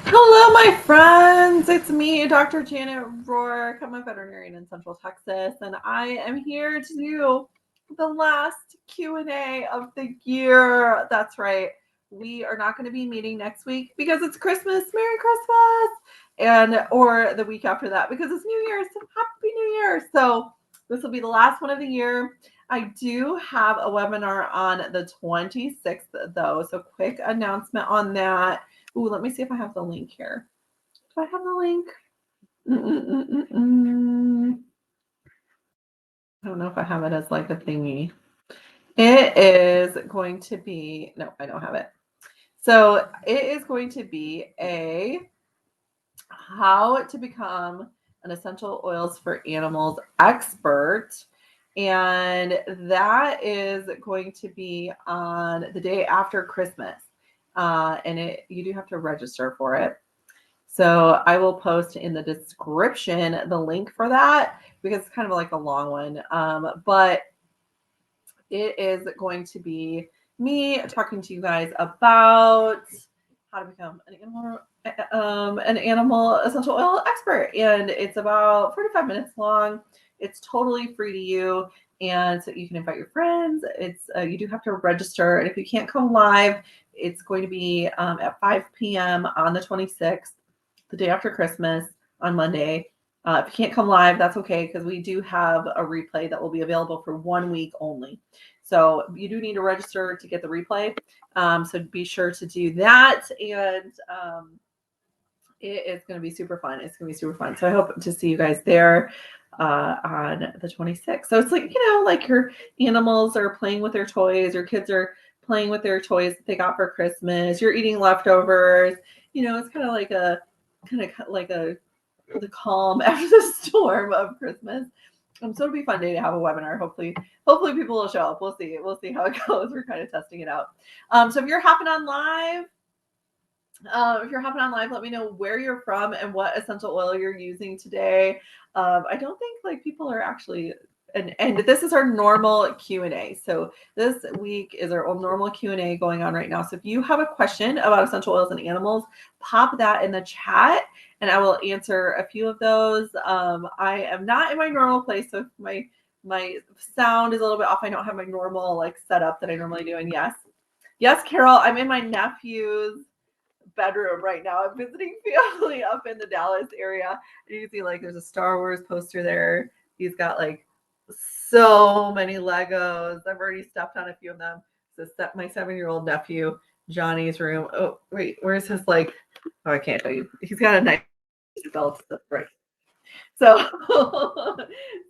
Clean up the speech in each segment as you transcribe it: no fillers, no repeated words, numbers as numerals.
Hello, my friends. It's me, Dr. Janet Rourke. I'm a veterinarian in Central Texas, and I am here to do the last Q&A of the year. That's right. We are not going to be meeting next week because it's Christmas. Merry Christmas. And or the week after that because it's New Year's. Happy New Year. So this will be the last one of the year. I do have a webinar on the 26th, though. So quick announcement on that. Ooh, let me see if I have the link here. Do I have the link? I don't know if I have it as like a thingy. It is going to be, no, I don't have it. So it is going to be a how to become an essential oils for animals expert. And that is going to be on the day after Christmas. And you do have to register for it. So I will post in the description the link for that because it's kind of like a long one. But it is going to be me talking to you guys about how to become an animal essential oil expert. And it's about 45 minutes long. It's totally free to you. And so you can invite your friends. It's you do have to register. And if you can't come live, it's going to be at 5 p.m. on the 26th, the day after Christmas on Monday. If you can't come live, that's okay because we do have a replay that will be available for 1 week only. So you do need to register to get the replay. So be sure to do that. And it is going to be super fun. It's going to be super fun. So I hope to see you guys there on the 26th. So it's like, like your animals are playing with their toys, your kids are playing with their toys that they got for Christmas, you're eating leftovers. It's kind of like the calm after the storm of Christmas. So it'll be a fun day to have a webinar. Hopefully people will show up. We'll see. We'll see how it goes. We're kind of testing it out. So if you're hopping on live, let me know where you're from and what essential oil you're using today. I don't think like people are actually, and this is our normal Q&A. So this week is our normal Q&A going on right now. So if you have a question about essential oils and animals, pop that in the chat and I will answer a few of those. I am not in my normal place, so if my sound is a little bit off, I don't have my normal like setup that I normally do. And yes, Carol, I'm in my nephew's bedroom right now. I'm visiting family up in the Dallas area. And you can see like there's a Star Wars poster there. He's got like so many Legos. I've already stepped on a few of them. So my 7-year-old nephew, Johnny's room. Oh, wait, where's his like, oh, I can't tell you. He's got a nice belt right. So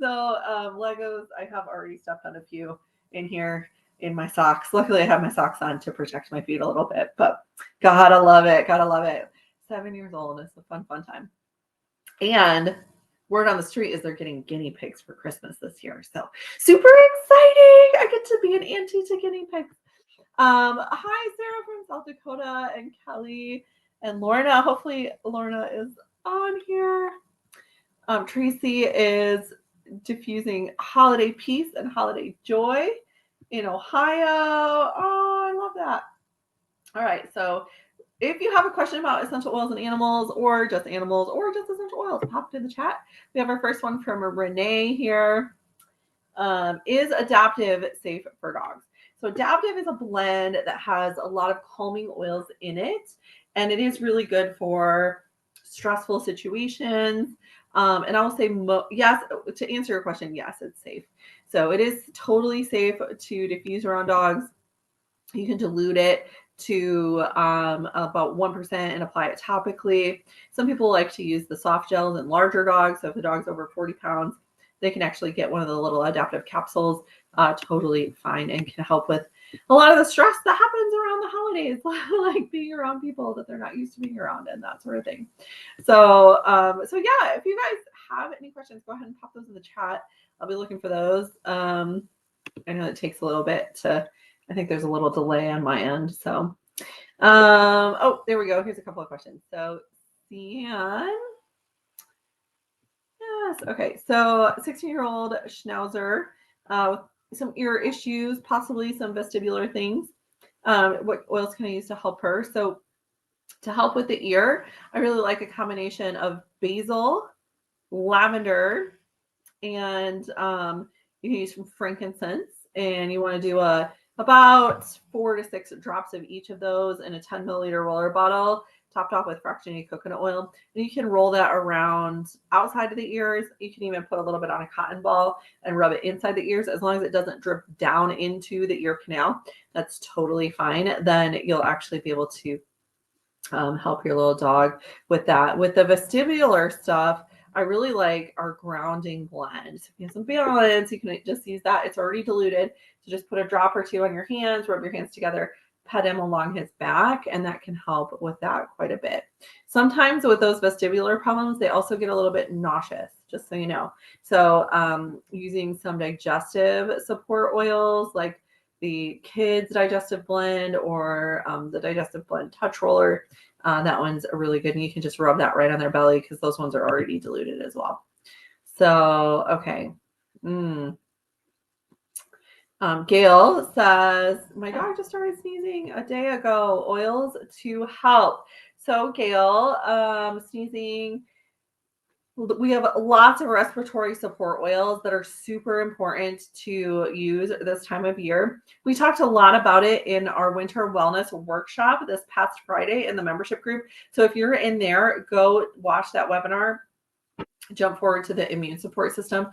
Legos, I have already stepped on a few in here in my socks. Luckily I have my socks on to protect my feet a little bit, but gotta love it. 7 years old. It's a fun time. And word on the street is they're getting guinea pigs for Christmas this year. So super exciting. I get to be an auntie to guinea pigs. Hi, Sarah from South Dakota and Kelly and Lorna. Hopefully Lorna is on here. Tracy is diffusing holiday peace and holiday joy in Ohio. Oh, I love that. All right, so if you have a question about essential oils and animals or just essential oils, pop it in the chat. We have our first one from Renee here. Is Adaptive safe for dogs? So Adaptive is a blend that has a lot of calming oils in it, and it is really good for stressful situations. And I will say yes, to answer your question, yes, it's safe. So it is totally safe to diffuse around dogs. You can dilute it to about 1% and apply it topically. Some people like to use the soft gels in larger dogs. So if the dog's over 40 pounds, they can actually get one of the little adaptive capsules, totally fine, and can help with a lot of the stress that happens around the holidays, like being around people that they're not used to being around and that sort of thing. So yeah, if you guys have any questions, go ahead and pop those in the chat. I'll be looking for those. I know it takes a little bit I think there's a little delay on my end. So, oh, there we go. Here's a couple of questions. So, Cian. Yes. Okay. So 16-year-old Schnauzer with some ear issues, possibly some vestibular things. What oils can I use to help her? So To help with the ear, I really like a combination of basil, lavender, and you can use some frankincense. And you want to do about 4 to 6 drops of each of those in a 10 milliliter roller bottle, topped off with fractionated coconut oil. And you can roll that around outside of the ears. You can even put a little bit on a cotton ball and rub it inside the ears. As long as it doesn't drip down into the ear canal, that's totally fine. Then you'll actually be able to help your little dog with that. With the vestibular stuff, I really like our grounding blend. So if you have some balance, you can just use that. It's already diluted. So just put a drop or two on your hands, rub your hands together, pet him along his back, and that can help with that quite a bit. Sometimes with those vestibular problems, they also get a little bit nauseous, just so you know. So using some digestive support oils like the Kids Digestive Blend or the Digestive Blend Touch Roller. That one's really good. And you can just rub that right on their belly because those ones are already diluted as well. So, okay. Gail says, my dog just started sneezing a day ago. Oils to help. So, Gail, sneezing. We have lots of respiratory support oils that are super important to use this time of year. We talked a lot about it in our winter wellness workshop this past Friday in the membership group. So if you're in there, go watch that webinar. Jump forward to the immune support system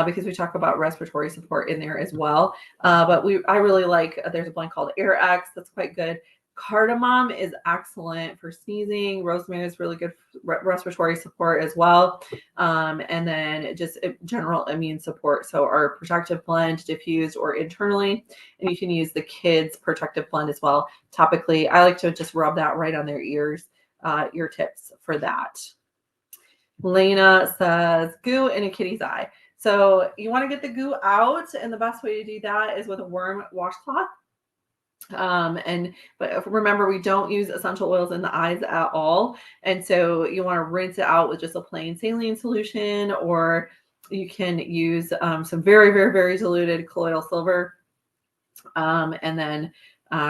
because we talk about respiratory support in there as well. But I really like, there's a blend called AirX that's quite good. Cardamom is excellent for sneezing. Rosemary is really good for respiratory support as well. And then just general immune support. So our protective blend diffused or internally, and you can use the Kids protective blend as well. Topically, I like to just rub that right on their ears, ear tips for that. Lena says goo in a kitty's eye. So you want to get the goo out, and the best way to do that is with a worm washcloth. But remember, we don't use essential oils in the eyes at all. And so you want to rinse it out with just a plain saline solution, or you can use some very, very, very diluted colloidal silver. And then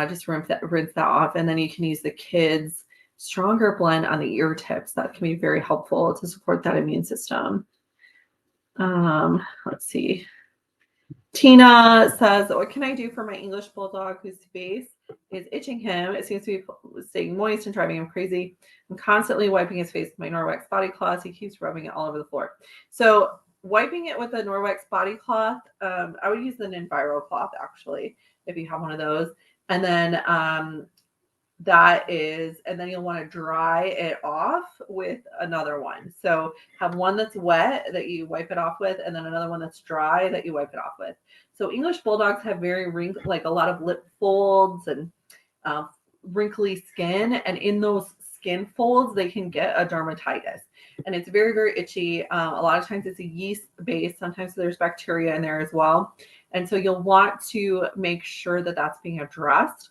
just rinse that off. And then you can use the Kids Stronger blend on the ear tips. That can be very helpful to support that immune system. Let's see. Tina says, what can I do for my English bulldog whose face is itching him? It seems to be staying moist and driving him crazy. I'm constantly wiping his face with my Norwex body cloth. He keeps rubbing it all over the floor. So wiping it with a Norwex body cloth, I would use an Enviro cloth actually, if you have one of those. And then and then you'll want to dry it off with another one. So have one that's wet that you wipe it off with, and then another one that's dry that you wipe it off with. So English bulldogs have very like a lot of lip folds and wrinkly skin, and in those skin folds they can get a dermatitis, and it's very, very itchy. A lot of times it's a yeast based. Sometimes there's bacteria in there as well, and so you'll want to make sure that that's being addressed.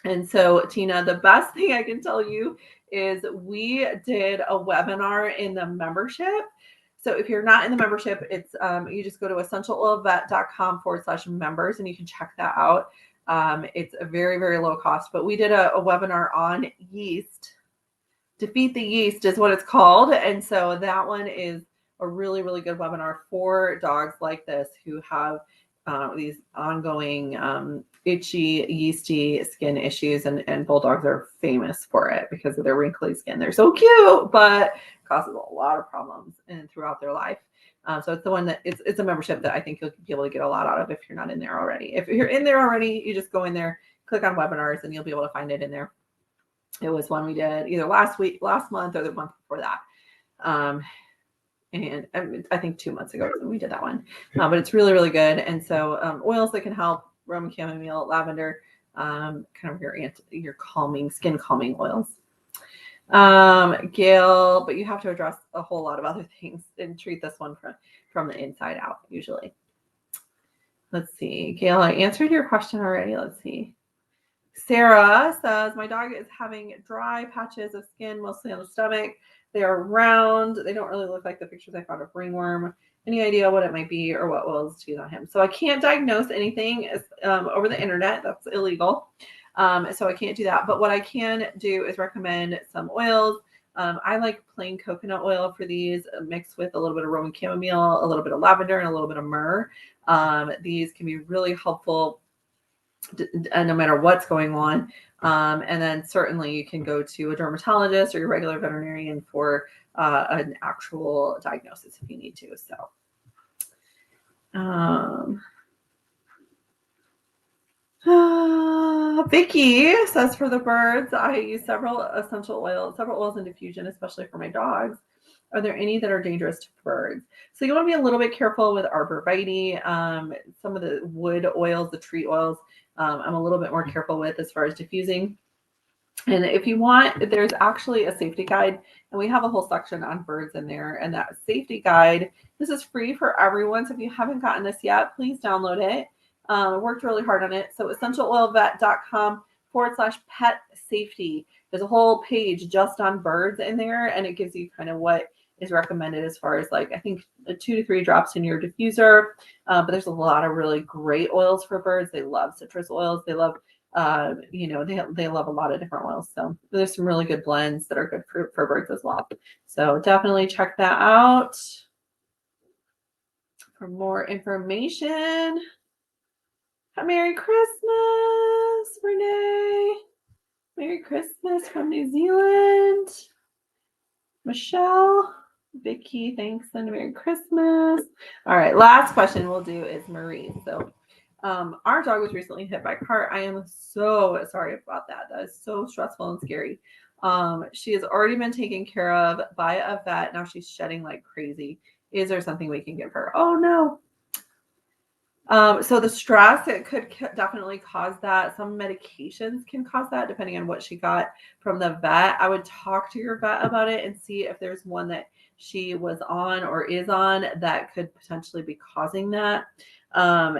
And so, Tina, the best thing I can tell you is we did a webinar in the membership. So if you're not in the membership, it's you just go to essentialoilvet.com/members and you can check that out. It's a very, very low cost, but we did a webinar on yeast. Defeat the Yeast is what it's called. And so that one is a really, really good webinar for dogs like this who have these ongoing itchy, yeasty skin issues, and bulldogs are famous for it because of their wrinkly skin. They're so cute, but causes a lot of problems throughout their life. So it's the one that it's a membership that I think you'll be able to get a lot out of if you're not in there already. If you're in there already, you just go in there, click on webinars, and you'll be able to find it in there. It was one we did either last month, or the month before that. And I think 2 months ago when we did that one, but it's really, really good. And so oils that can help: Roman chamomile, lavender, kind of your calming, skin calming oils. Gail, but you have to address a whole lot of other things and treat this one from the inside out usually. Let's see, Gail, I answered your question already. Let's see. Sarah says, my dog is having dry patches of skin, mostly on the stomach. They are round. They don't really look like the pictures I found of ringworm. Any idea what it might be or what oils to use on him? So I can't diagnose anything over the internet. That's illegal. So I can't do that. But what I can do is recommend some oils. I like plain coconut oil for these, mixed with a little bit of Roman chamomile, a little bit of lavender, and a little bit of myrrh. These can be really helpful no matter what's going on. And then certainly you can go to a dermatologist or your regular veterinarian for an actual diagnosis if you need to. So, Vicky says for the birds, I use several oils in diffusion, especially for my dogs. Are there any that are dangerous to birds? So you want to be a little bit careful with arborvitae. Some of the wood oils, the tree oils, I'm a little bit more careful with as far as diffusing. And if you want, there's actually a safety guide, and we have a whole section on birds in there. And that safety guide, this is free for everyone. So if you haven't gotten this yet, please download it. I worked really hard on it. So essentialoilvet.com/pet safety. There's a whole page just on birds in there, and it gives you kind of what is recommended as far as like, I think 2 to 3 drops in your diffuser. But there's a lot of really great oils for birds. They love citrus oils. They love they love a lot of different oils. So there's some really good blends that are good for birds as well. So definitely check that out for more information. Merry Christmas, Renee. Merry Christmas from New Zealand. Michelle, Vicky, thanks, and Merry Christmas. All right, last question we'll do is Marie. So our dog was recently hit by a car. I am so sorry about that. That is so stressful and scary. She has already been taken care of by a vet. Now she's shedding like crazy. Is there something we can give her? Oh no. So the stress, it could definitely cause that. Some medications can cause that depending on what she got from the vet. I would talk to your vet about it and see if there's one that she was on or is on that could potentially be causing that.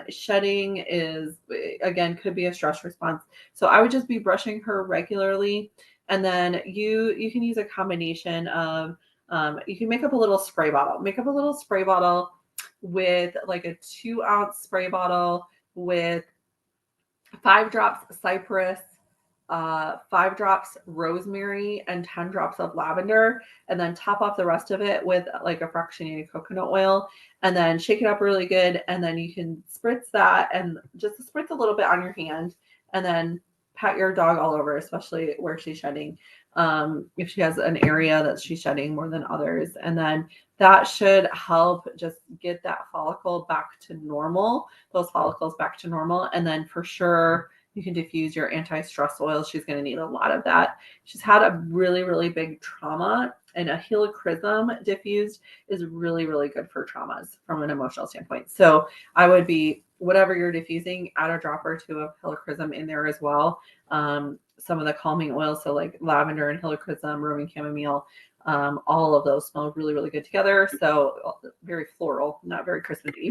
Shedding is, again, could be a stress response. So I would just be brushing her regularly. And then you can use a combination of, you can make up a little spray bottle. Make up a little spray bottle with like a 2-ounce spray bottle with 5 drops cypress, 5 drops rosemary, and 10 drops of lavender, and then top off the rest of it with like a fractionated coconut oil, and then shake it up really good. And then you can spritz that and just spritz a little bit on your hand, and then pat your dog all over, especially where she's shedding. If she has an area that she's shedding more than others, and then that should help just get that follicle back to normal, those follicles back to normal. And then for sure, you can diffuse your anti-stress oil. She's going to need a lot of that. She's had a really, really big trauma, and a helichrysum diffused is really, really good for traumas from an emotional standpoint. So I would be, whatever you're diffusing, add a drop or two of helichrysum in there as well. Some of the calming oils, so like lavender and helichrysum, Roman chamomile, all of those smell really, really good together. So very floral, not very Christmassy,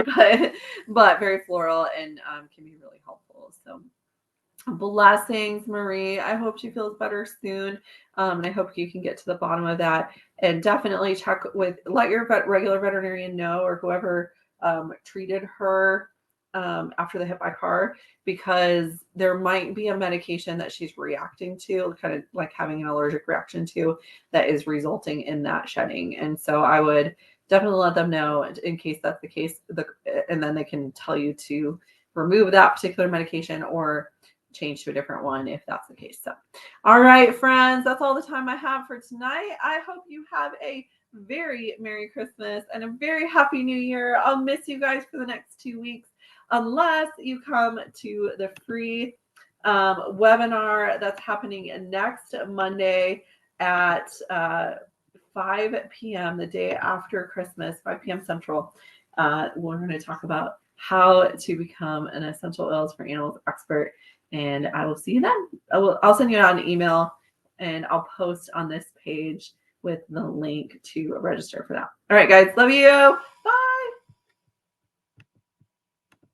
but very floral, and can be really helpful. So blessings, Marie. I hope she feels better soon. And I hope you can get to the bottom of that. And definitely let your regular veterinarian know, or whoever treated her after the hit by car, because there might be a medication that she's reacting to, kind of like having an allergic reaction to, that is resulting in that shedding. And so I would definitely let them know in case that's the case, and then they can tell you to remove that particular medication or change to a different one if that's the case. So, all right, friends, that's all the time I have for tonight. I hope you have a very Merry Christmas and a very Happy New Year. I'll miss you guys for the next 2 weeks, unless you come to the free webinar that's happening next Monday at 5 p.m., the day after Christmas, 5 p.m. Central. We're going to talk about how to become an essential oils for animals expert. And I will see you then. I'll send you out an email, and I'll post on this page with the link to register for that. All right, guys. Love you. Bye.